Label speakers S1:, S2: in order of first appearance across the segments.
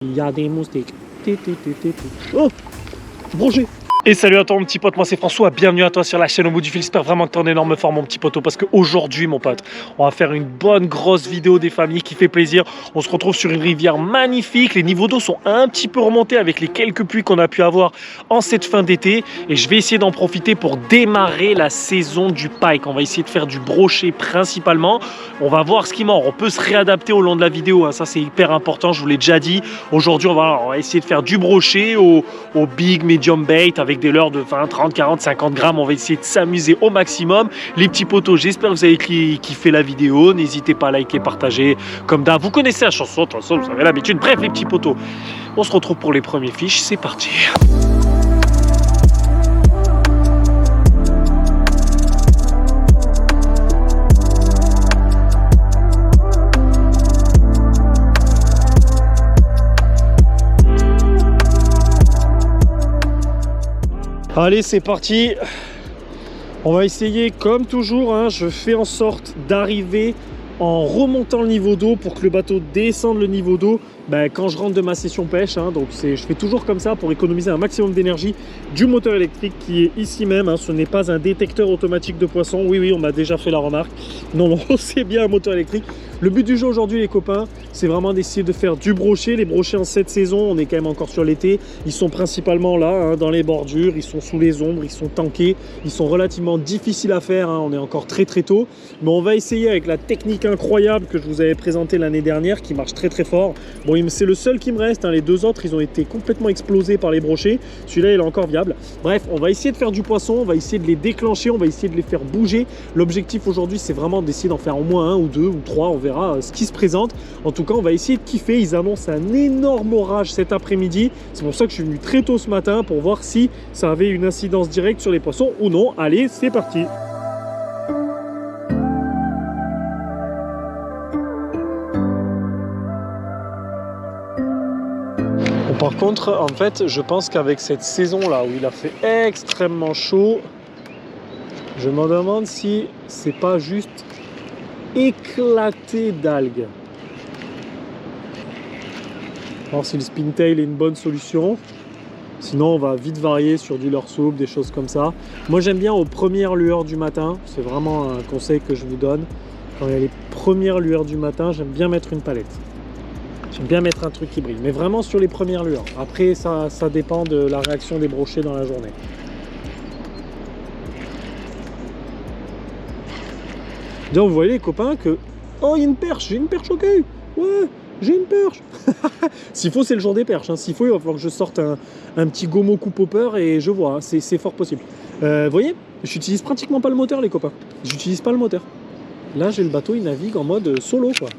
S1: Il y a des moustiques. Oh, brangé.
S2: Et salut à toi mon petit pote, moi c'est François, bienvenue à toi sur la chaîne Au bout du fil. J'espère vraiment que t'es en énorme forme mon petit poteau, parce qu'aujourd'hui mon pote, on va faire une bonne grosse vidéo des familles qui fait plaisir. On se retrouve sur une rivière magnifique, les niveaux d'eau sont un petit peu remontés avec les quelques pluies qu'on a pu avoir en cette fin d'été, et je vais essayer d'en profiter pour démarrer la saison du pike. On va essayer de faire du brochet principalement, on va voir ce qui mord, on peut se réadapter au long de la vidéo, hein. Ça c'est hyper important, je vous l'ai déjà dit. Aujourd'hui on va essayer de faire du brochet au big, medium bait, avec des leurres de 20, 30, 40, 50 grammes. On va essayer de s'amuser au maximum. Les petits potos, j'espère que vous avez kiffé la vidéo. N'hésitez pas à liker, partager. Comme d'hab, vous connaissez la chanson, de toute façon, vous avez l'habitude. Bref, les petits potos, on se retrouve pour les premiers fiches. C'est parti. Allez, c'est parti. On va essayer comme toujours, hein, je fais en sorte d'arriver en remontant le niveau d'eau pour que le bateau descende le niveau d'eau quand je rentre de ma session pêche, hein. Donc je fais toujours comme ça pour économiser un maximum d'énergie du moteur électrique qui est ici même, hein. Ce n'est pas un détecteur automatique de poissons. Oui, on m'a déjà fait la remarque. Non, c'est bien un moteur électrique. Le but du jeu aujourd'hui les copains, c'est vraiment d'essayer de faire du brochet. Les brochets en cette saison, on est quand même encore sur l'été, ils sont principalement là, hein, dans les bordures, ils sont sous les ombres, ils sont tankés, ils sont relativement difficiles à faire, hein. On est encore très tôt, mais on va essayer avec la technique incroyable que je vous avais présentée l'année dernière, qui marche très fort. Bon, c'est le seul qui me reste, hein. Les deux autres, ils ont été complètement explosés par les brochets. Celui-là, il est encore viable. Bref, on va essayer de faire du poisson, on va essayer de les déclencher, on va essayer de les faire bouger. L'objectif aujourd'hui, c'est vraiment d'essayer d'en faire au moins un ou deux ou trois, on verra ce qui se présente. En tout cas, on va essayer de kiffer. Ils annoncent un énorme orage cet après-midi. C'est pour ça que je suis venu très tôt ce matin pour voir si ça avait une incidence directe sur les poissons ou non. Allez, c'est parti. Par contre, en fait, je pense qu'avec cette saison-là où il a fait extrêmement chaud, je me demande si c'est pas juste éclaté d'algues. Alors si le spintail est une bonne solution, sinon on va vite varier sur du leurre souple, des choses comme ça. Moi j'aime bien aux premières lueurs du matin, c'est vraiment un conseil que je vous donne. Quand il y a les premières lueurs du matin, j'aime bien mettre une palette. J'aime bien mettre un truc qui brille, mais vraiment sur les premières lueurs. Après, ça dépend de la réaction des brochets dans la journée. Donc vous voyez les copains que... Oh, il y a une perche, j'ai une perche, ok. Ouais, j'ai une perche. S'il faut, c'est le jour des perches, hein. S'il faut, il va falloir que je sorte un petit gomo coup popper et je vois, hein. C'est fort possible. Vous voyez, j'utilise pratiquement pas le moteur les copains. J'utilise pas le moteur. Là, j'ai le bateau, il navigue en mode solo, quoi.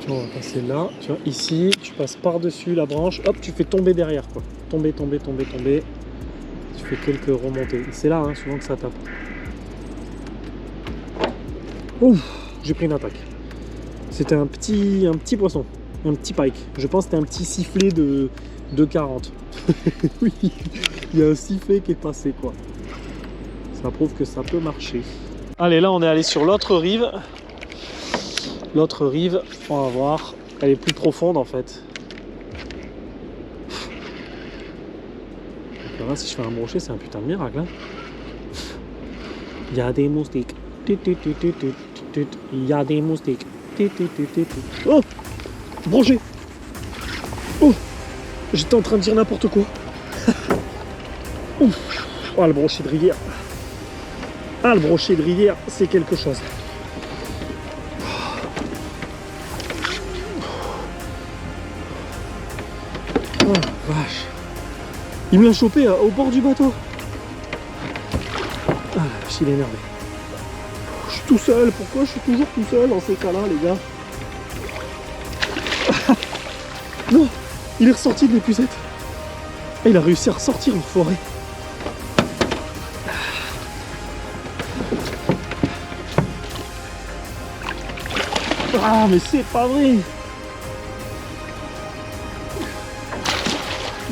S2: On va passer là, tu vois, ici, tu passes par-dessus la branche, hop, tu fais tomber derrière, quoi. Tomber. Tu fais quelques remontées. C'est là, hein, souvent que ça tape. Ouf, j'ai pris une attaque. C'était un petit poisson, un petit pike. Je pense que c'était un petit sifflet de 40. Oui, il y a un sifflet qui est passé, quoi. Ça prouve que ça peut marcher. Allez, là, on est allé sur l'autre rive. L'autre rive, on va voir, elle est plus profonde en fait. Là, si je fais un brochet, c'est un putain de miracle, hein. Il y a des moustiques. Il y a des moustiques. Oh, brochet. Oh, j'étais en train de dire n'importe quoi. Ouf. Oh, le brochet de rivière. Ah, le brochet de rivière, c'est quelque chose. Oh vache. Il me l'a chopé au bord du bateau. Ah la vache, il est énervé. Je suis tout seul. Pourquoi je suis toujours tout seul dans ces cas-là, les gars? Non, il est ressorti de l'épuisette. Et il a réussi à ressortir une forêt. Ah mais c'est pas vrai.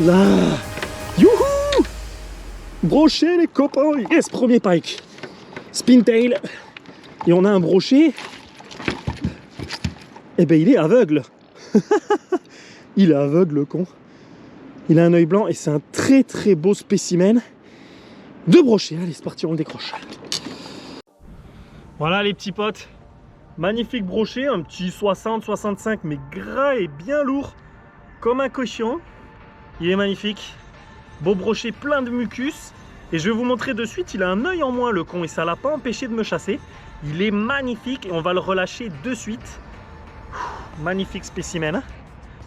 S2: Là, youhou, brochet les copains, yes, premier pike, spintail, et on a un brochet Eh ben il est aveugle. Il est aveugle le con. Il a un œil blanc et c'est un très très beau spécimen de brochet. Allez c'est parti, on le décroche. Voilà les petits potes. Magnifique brochet, un petit 60-65 mais gras et bien lourd. Comme un cochon. Il est magnifique. Beau brochet plein de mucus. Et je vais vous montrer de suite, il a un œil en moins le con et ça l'a pas empêché de me chasser. Il est magnifique et on va le relâcher de suite. Magnifique spécimen.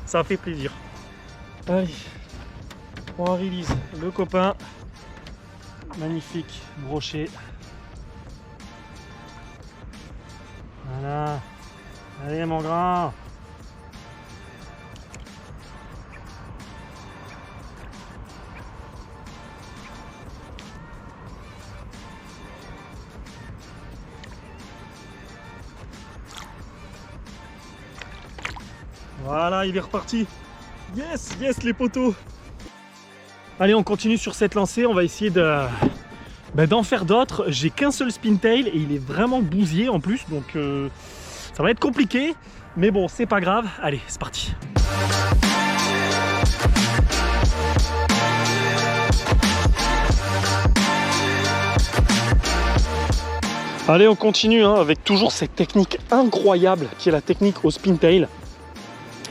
S2: Ça fait plaisir. Allez, on release le copain. Magnifique brochet. Voilà. Allez mon grand. Voilà, il est reparti. Yes, yes les poteaux. Allez, on continue sur cette lancée. On va essayer d'en faire d'autres. J'ai qu'un seul spintail et il est vraiment bousillé en plus. Donc ça va être compliqué. Mais bon, c'est pas grave. Allez, c'est parti. Allez, on continue hein, avec toujours cette technique incroyable qui est la technique au spintail.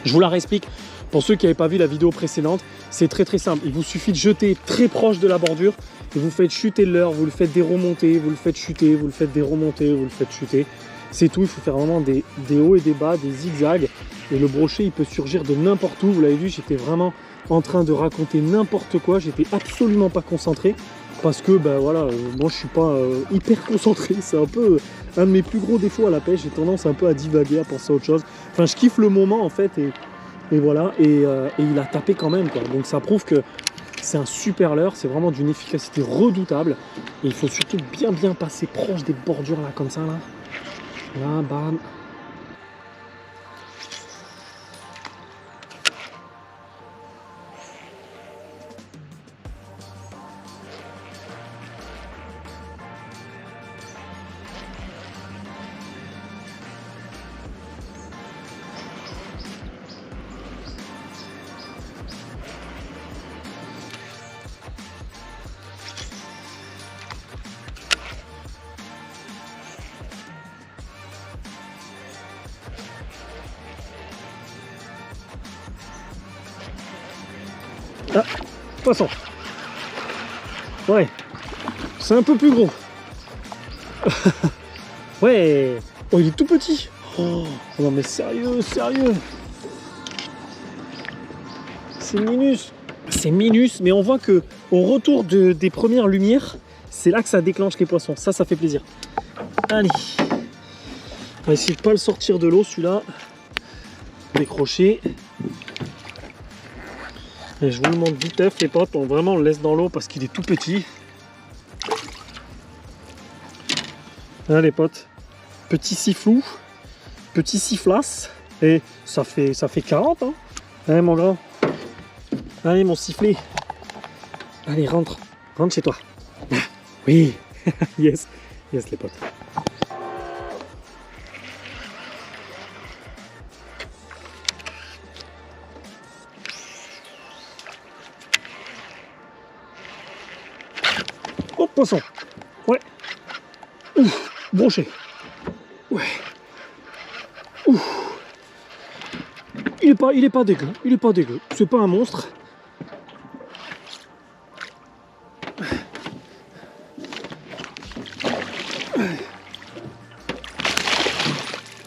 S2: Je vous la réexplique pour ceux qui n'avaient pas vu la vidéo précédente. C'est très très simple. Il vous suffit de jeter très proche de la bordure et vous faites chuter le leurre, vous le faites déremonter, vous le faites chuter, vous le faites déremonter, vous le faites chuter. C'est tout. Il faut faire vraiment des hauts et des bas, des zigzags. Et le brochet, il peut surgir de n'importe où. Vous l'avez vu, j'étais vraiment en train de raconter n'importe quoi. J'étais absolument pas concentré parce que ben voilà, moi je suis pas hyper concentré. C'est un peu un de mes plus gros défauts à la pêche. J'ai tendance un peu à divaguer, à penser à autre chose. Enfin, je kiffe le moment en fait et voilà. Et il a tapé quand même quoi. Donc ça prouve que c'est un super leurre. C'est vraiment d'une efficacité redoutable. Et il faut surtout bien passer proche des bordures là comme ça là. Là, bam. Ah, poisson. Ouais, c'est un peu plus gros. Ouais. Oh, il est tout petit. Oh, non mais sérieux, sérieux. C'est minus. C'est minus, mais on voit que au retour des premières lumières, c'est là que ça déclenche les poissons. Ça fait plaisir. Allez. On va essayer de pas le sortir de l'eau, celui-là. Décrocher. Et je vous le montre vite, les potes, on vraiment le laisse dans l'eau parce qu'il est tout petit. Là les potes, petit sifflou, petit sifflasse, et ça fait 40 hein. Allez mon grand, allez mon sifflet, allez rentre chez toi. Oui, yes, yes les potes. Oh, poisson. Ouais. Ouf, brochet. Ouais. Ouf. Il est pas dégueu. Il est pas dégueu. C'est pas un monstre.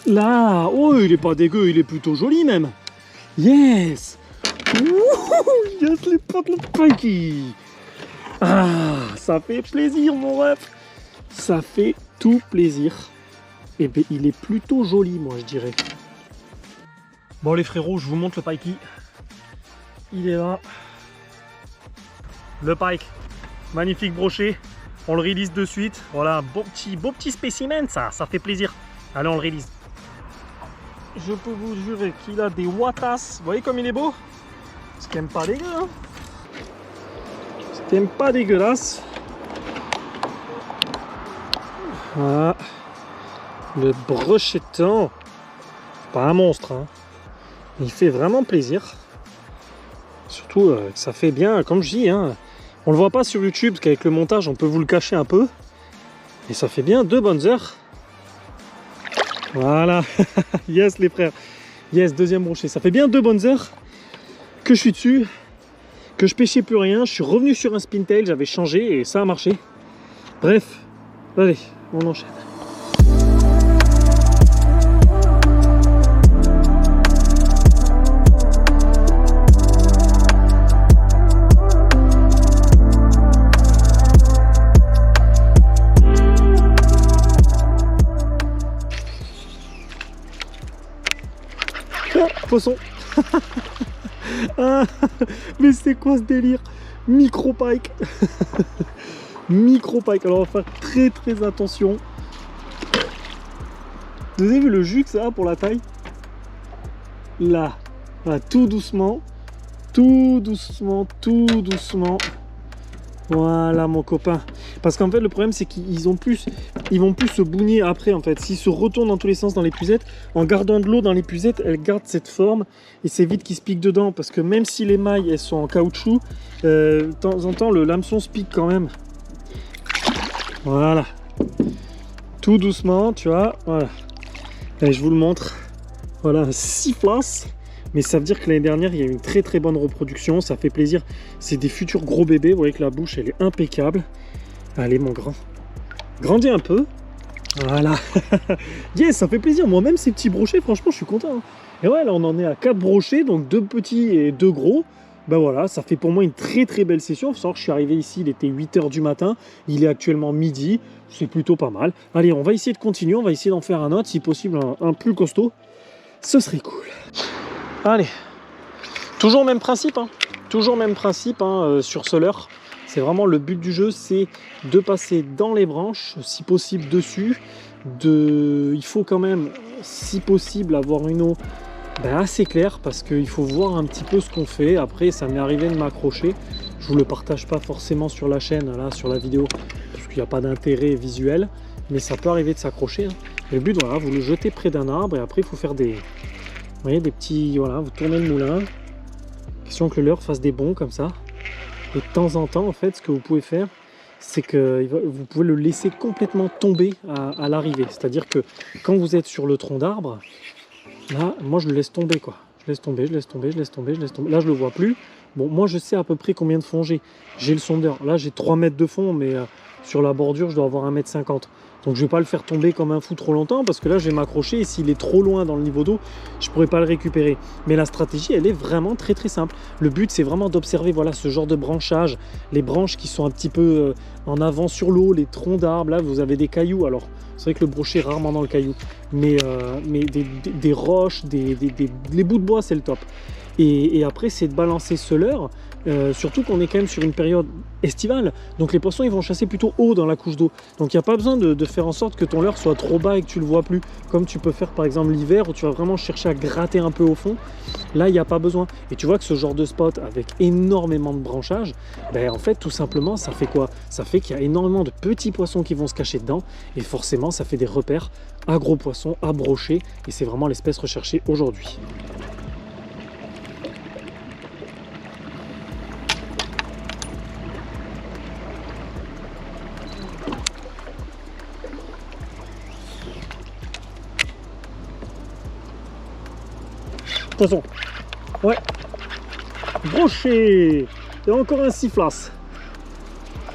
S2: Là, oh, il est pas dégueu. Il est plutôt joli même. Yes. Ouh, yes les potes, le pikey. Ah, ça fait plaisir mon ref. Ça fait tout plaisir. Et bien il est plutôt joli moi je dirais. Bon les frérots, je vous montre le pikey. Il est là. Le pike. Magnifique brochet. On le release de suite. Voilà, beau petit spécimen ça fait plaisir. Allez on le release. Je peux vous jurer qu'il a des wattas. Vous voyez comme il est beau? C'est quand même pas dégueu hein. C'est pas dégueulasse. Voilà. Le brocheton. pas un monstre, hein. Il fait vraiment plaisir. Surtout que ça fait bien, comme je dis, hein, on le voit pas sur YouTube, parce qu'avec le montage, on peut vous le cacher un peu. Et ça fait bien 2 bonnes heures. Voilà. Yes les frères. Yes, deuxième brochet. Ça fait bien 2 bonnes heures que je suis dessus, que je pêchais plus rien. Je suis revenu sur un spintail, j'avais changé et ça a marché. Bref, allez, on enchaîne. Poisson. Ah, mais c'est quoi ce délire? Micro-pike. Micro-pike. Alors on va faire très attention. Vous avez vu le jus que ça a pour la taille? Là. Voilà, tout doucement. Tout doucement. Tout doucement. Voilà mon copain. Parce qu'en fait le problème c'est qu'ils vont plus se bougner après en fait. S'ils se retournent dans tous les sens dans l'épuisette, en gardant de l'eau dans l'épuisette, elles gardent cette forme et c'est vite qu'ils se piquent dedans. Parce que même si les mailles elles sont en caoutchouc, de temps en temps le hameçon se pique quand même. Voilà. Tout doucement, tu vois. Voilà. Et je vous le montre. Voilà, 6 places. Mais ça veut dire que l'année dernière, il y a eu une très bonne reproduction. Ça fait plaisir. C'est des futurs gros bébés. Vous voyez que la bouche, elle est impeccable. Allez, mon grand. Grandis un peu. Voilà. Yes, ça fait plaisir. Moi-même, ces petits brochets, franchement, je suis content. Et ouais, là, on en est à 4 brochets. Donc 2 petits et 2 gros. Ben voilà, ça fait pour moi une très belle session. Il faut savoir que je suis arrivé ici, il était 8 h du matin. Il est actuellement midi. C'est plutôt pas mal. Allez, on va essayer de continuer. On va essayer d'en faire un autre. Si possible, un plus costaud. Ce serait cool. Allez, toujours même principe, hein. Toujours même principe hein, sur ce leurre. C'est vraiment le but du jeu, c'est de passer dans les branches, si possible dessus. Il faut quand même, si possible, avoir une eau assez claire parce qu'il faut voir un petit peu ce qu'on fait. Après, ça m'est arrivé de m'accrocher. Je vous le partage pas forcément sur la chaîne, là, sur la vidéo, parce qu'il n'y a pas d'intérêt visuel, mais ça peut arriver de s'accrocher. Hein. Le but, voilà, vous le jetez près d'un arbre et après, il faut faire des... Vous voyez, des petits... Voilà, vous tournez le moulin. Question que le leurre fasse des bonds comme ça. Et de temps en temps, en fait, ce que vous pouvez faire, c'est que vous pouvez le laisser complètement tomber à l'arrivée. C'est-à-dire que quand vous êtes sur le tronc d'arbre, là, moi, je le laisse tomber, quoi. Je laisse tomber, je laisse tomber, je laisse tomber, je laisse tomber. Là, je le vois plus. Bon, moi, je sais à peu près combien de fond j'ai. J'ai le sondeur. Là, j'ai 3 mètres de fond, mais sur la bordure, je dois avoir 1,50 m. Donc je ne vais pas le faire tomber comme un fou trop longtemps parce que là je vais m'accrocher et s'il est trop loin dans le niveau d'eau, je ne pourrai pas le récupérer. Mais la stratégie elle est vraiment très simple. Le but c'est vraiment d'observer voilà, ce genre de branchage, les branches qui sont un petit peu en avant sur l'eau, les troncs d'arbres, là vous avez des cailloux. Alors c'est vrai que le brochet est rarement dans le caillou, mais des roches, les bouts de bois c'est le top. Et après c'est de balancer ce leurre, surtout qu'on est quand même sur une période estivale, donc les poissons ils vont chasser plutôt haut dans la couche d'eau, donc il n'y a pas besoin de faire en sorte que ton leurre soit trop bas et que tu le vois plus, comme tu peux faire par exemple l'hiver où tu vas vraiment chercher à gratter un peu au fond. Là il n'y a pas besoin, et tu vois que ce genre de spot avec énormément de branchage, en fait tout simplement ça fait quoi? Ça fait qu'il y a énormément de petits poissons qui vont se cacher dedans, et forcément ça fait des repères à gros poissons, à brocher, et c'est vraiment l'espèce recherchée aujourd'hui. Poisson. Ouais. Brochet. Et encore un sifflas.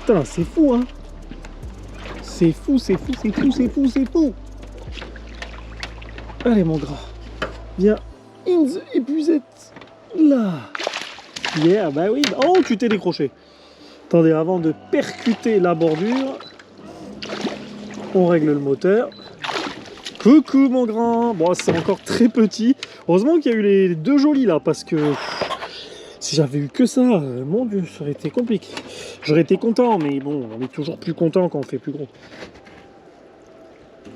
S2: Putain, c'est fou, hein. C'est fou, c'est fou, c'est fou, c'est fou, c'est fou. Allez, mon grand. Viens. In the épuisette. Là. Yeah, bah oui. Oh, tu t'es décroché. Attendez, avant de percuter la bordure, on règle le moteur. Coucou mon grand. Bon, c'est encore très petit. Heureusement qu'il y a eu les 2 jolis là, parce que si j'avais eu que ça, mon Dieu, ça aurait été compliqué. J'aurais été content, mais bon, on est toujours plus content quand on fait plus gros.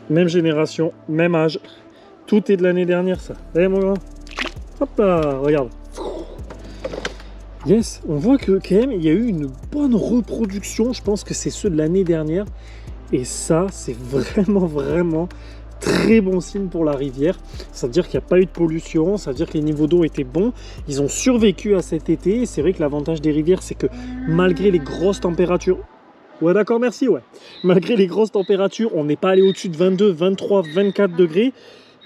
S2: Même génération, même âge. Tout est de l'année dernière, ça. Allez mon grand. Hop là, regarde. Yes, on voit que quand même, il y a eu une bonne reproduction. Je pense que c'est ceux de l'année dernière. Et ça, c'est vraiment très bon signe pour la rivière. Ça veut dire qu'il n'y a pas eu de pollution, ça veut dire que les niveaux d'eau étaient bons. Ils ont survécu à cet été. Et c'est vrai que l'avantage des rivières, c'est que malgré les grosses températures... Ouais, d'accord, merci, ouais. Malgré les grosses températures, on n'est pas allé au-dessus de 22, 23, 24 degrés.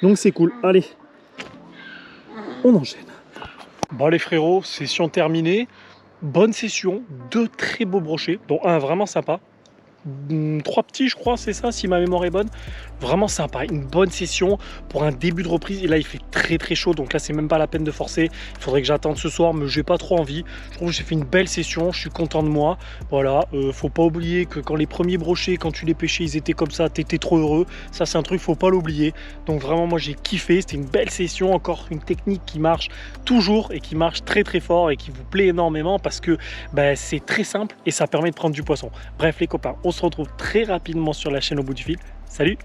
S2: Donc c'est cool. Allez, on enchaîne. Bon les frérots, session terminée. Bonne session, 2 très beaux brochets, dont un vraiment sympa. 3 petits, je crois, c'est ça, si ma mémoire est bonne. Vraiment sympa, une bonne session pour un début de reprise. Et là, il fait très très chaud, donc là, c'est même pas la peine de forcer. Il faudrait que j'attende ce soir, mais j'ai pas trop envie. Je trouve que j'ai fait une belle session, je suis content de moi. Voilà, faut pas oublier que quand les premiers brochets, quand tu les pêchais, ils étaient comme ça, t'étais trop heureux. Ça, c'est un truc, faut pas l'oublier. Donc vraiment, moi, j'ai kiffé. C'était une belle session, encore une technique qui marche toujours et qui marche très très fort et qui vous plaît énormément parce que c'est très simple et ça permet de prendre du poisson. Bref, les copains, on se retrouve très rapidement sur la chaîne Au Bout du Fil. Salut!